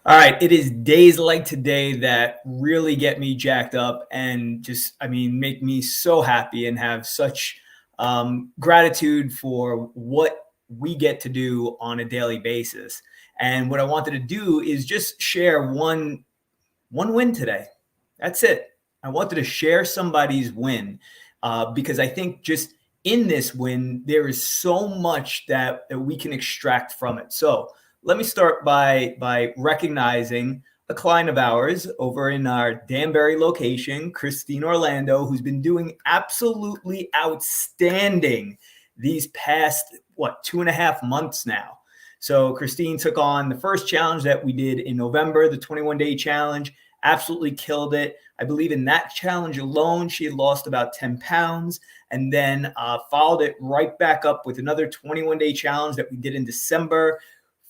All right, it is days like today that really get me jacked up and just, make me so happy and have such gratitude for what we get to do on a daily basis. And what I wanted to do is just share one win today. That's it. I wanted to share somebody's win because I think just in this win, there is so much that we can extract from it. So let me start by recognizing a client of ours over in our Danbury location, Christine Orlando, who's been doing absolutely outstanding these past 2.5 months now. So Christine took on the first challenge that we did in November, the 21-day challenge, absolutely killed it. I believe in that challenge alone, she had lost about 10 pounds and then followed it right back up with another 21-day challenge that we did in December.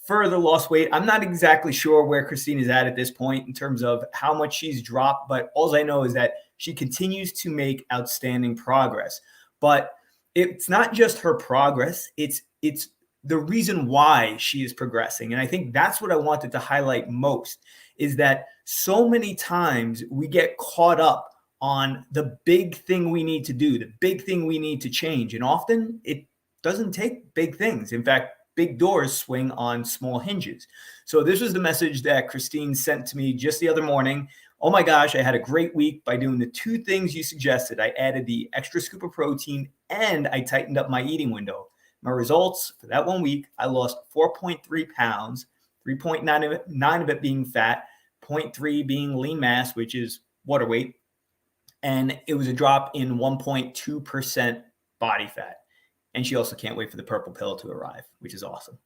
Further lost weight. I'm not exactly sure where Christine is at this point in terms of how much she's dropped, but all I know is that she continues to make outstanding progress. But it's not just her progress, it's the reason why she is progressing. And I think that's what I wanted to highlight most is that so many times we get caught up on the big thing we need to do, the big thing we need to change. And often it doesn't take big things. In fact, big doors swing on small hinges. So this was the message that Christine sent to me just the other morning. Oh my gosh, I had a great week by doing the two things you suggested. I added the extra scoop of protein and I tightened up my eating window. My results for that 1 week, I lost 4.3 pounds, 3.9 of it being fat, 0.3 being lean mass, which is water weight. And it was a drop in 1.2% body fat. And she also can't wait for the purple pill to arrive, which is awesome.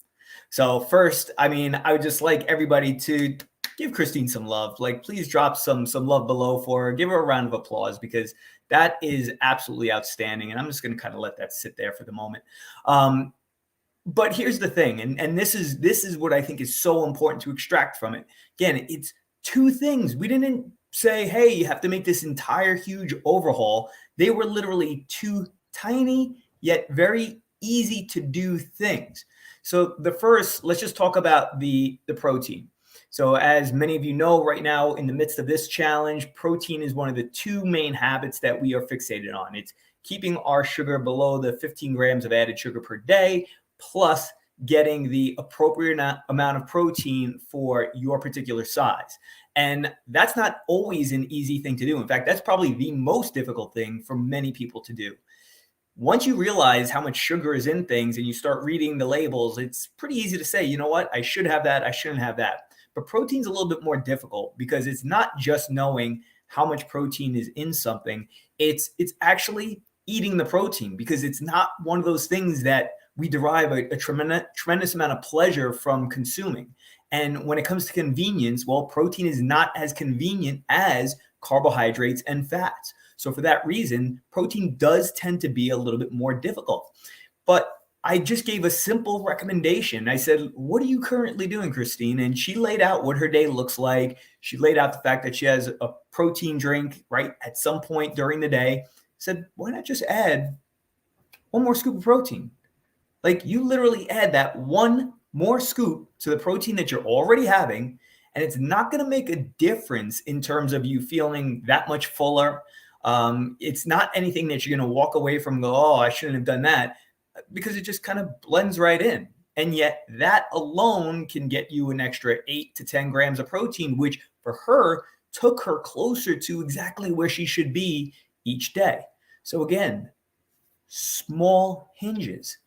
So first, I would just like everybody to give Christine some love. Like, please drop some love below for her. Give her a round of applause because that is absolutely outstanding. And I'm just going to kind of let that sit there for the moment. But here's the thing, and this is what I think is so important to extract from it. Again, it's two things. We didn't say, hey, you have to make this entire huge overhaul. They were literally two tiny yet very easy to do things. So the first, let's just talk about the protein. So as many of you know right now, in the midst of this challenge, protein is one of the two main habits that we are fixated on. It's keeping our sugar below the 15 grams of added sugar per day, plus getting the appropriate amount of protein for your particular size. And that's not always an easy thing to do. In fact, that's probably the most difficult thing for many people to do. Once you realize how much sugar is in things and you start reading the labels, it's pretty easy to say, you know what, I should have that, I shouldn't have that. But protein's a little bit more difficult because it's not just knowing how much protein is in something, it's actually eating the protein, because it's not one of those things that we derive a tremendous amount of pleasure from consuming. And when it comes to convenience, well, protein is not as convenient as carbohydrates and fats. So for that reason, protein does tend to be a little bit more difficult. But I just gave a simple recommendation. I said, what are you currently doing, Christine? And she laid out what her day looks like. She laid out the fact that she has a protein drink, right, at some point during the day. I said, why not just add one more scoop of protein? Like, you literally add that one more scoop to the protein that you're already having, and it's not going to make a difference in terms of you feeling that much fuller. It's not anything that you're going to walk away from and go, oh, I shouldn't have done that, because it just kind of blends right in. And yet that alone can get you an extra 8 to 10 grams of protein, which for her took her closer to exactly where she should be each day. So again, small hinges.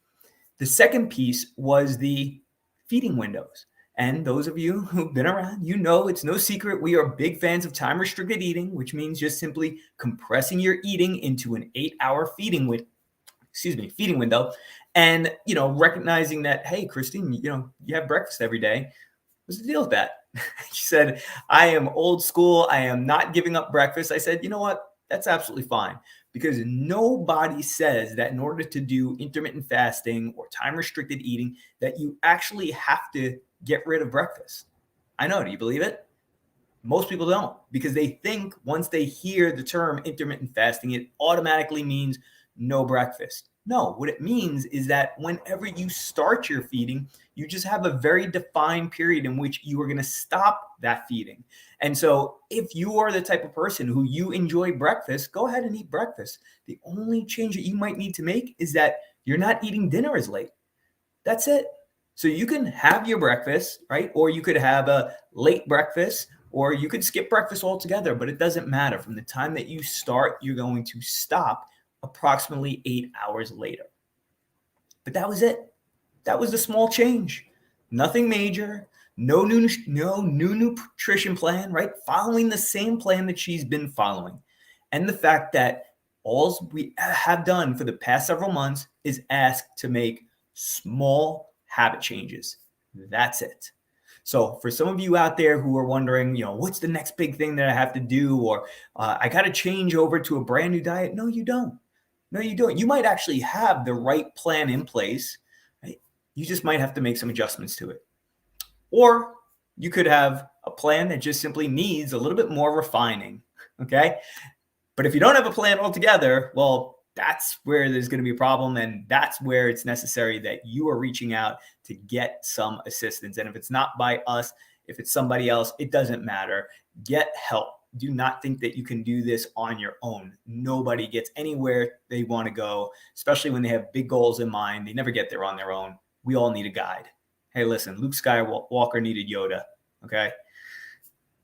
The second piece was the feeding windows. And those of you who've been around, you know it's no secret we are big fans of time-restricted eating, which means just simply compressing your eating into an 8-hour feeding window. And, recognizing that, hey, Christine, you have breakfast every day. What's the deal with that? She said, I am old school. I am not giving up breakfast. I said, you know what? That's absolutely fine, because nobody says that in order to do intermittent fasting or time-restricted eating that you actually have to get rid of breakfast. I know. Do you believe it? Most people don't, because they think once they hear the term intermittent fasting, it automatically means no breakfast. No, what it means is that whenever you start your feeding, you just have a very defined period in which you are going to stop that feeding. And so if you are the type of person who you enjoy breakfast, go ahead and eat breakfast. The only change that you might need to make is that you're not eating dinner as late. That's it. So you can have your breakfast, right? Or you could have a late breakfast, or you could skip breakfast altogether, but it doesn't matter. From the time that you start, you're going to stop approximately 8 hours later. But that was it. That was the small change. Nothing major. No new nutrition plan, right? Following the same plan that she's been following. And the fact that all we have done for the past several months is ask to make small habit changes. That's it. So for some of you out there who are wondering, what's the next big thing that I have to do, or I got to change over to a brand new diet? No, you don't. No, you don't. You might actually have the right plan in place, right? You just might have to make some adjustments to it. Or you could have a plan that just simply needs a little bit more refining, okay? But if you don't have a plan altogether, well, that's where there's going to be a problem, and that's where it's necessary that you are reaching out to get some assistance. And if it's not by us, if it's somebody else, it doesn't matter. Get help. Do not think that you can do this on your own. Nobody gets anywhere they want to go, especially when they have big goals in mind. They never get there on their own. We all need a guide. Hey, listen, Luke Skywalker needed Yoda, okay?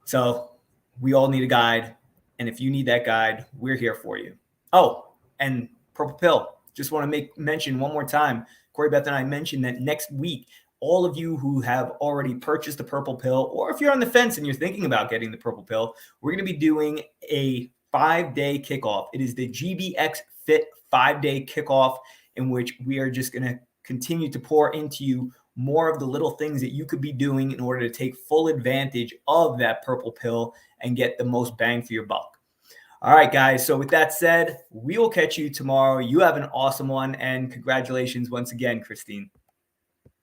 So we all need a guide. And if you need that guide, we're here for you. Oh, and Purple Pill, just want to mention one more time. Corey Beth and I mentioned that next week, all of you who have already purchased the Purple Pill, or if you're on the fence and you're thinking about getting the Purple Pill, we're going to be doing a 5-day kickoff. It is the GBX Fit 5-day kickoff, in which we are just going to continue to pour into you more of the little things that you could be doing in order to take full advantage of that Purple Pill and get the most bang for your buck. All right, guys. So with that said, we will catch you tomorrow. You have an awesome one, and congratulations once again, Christine.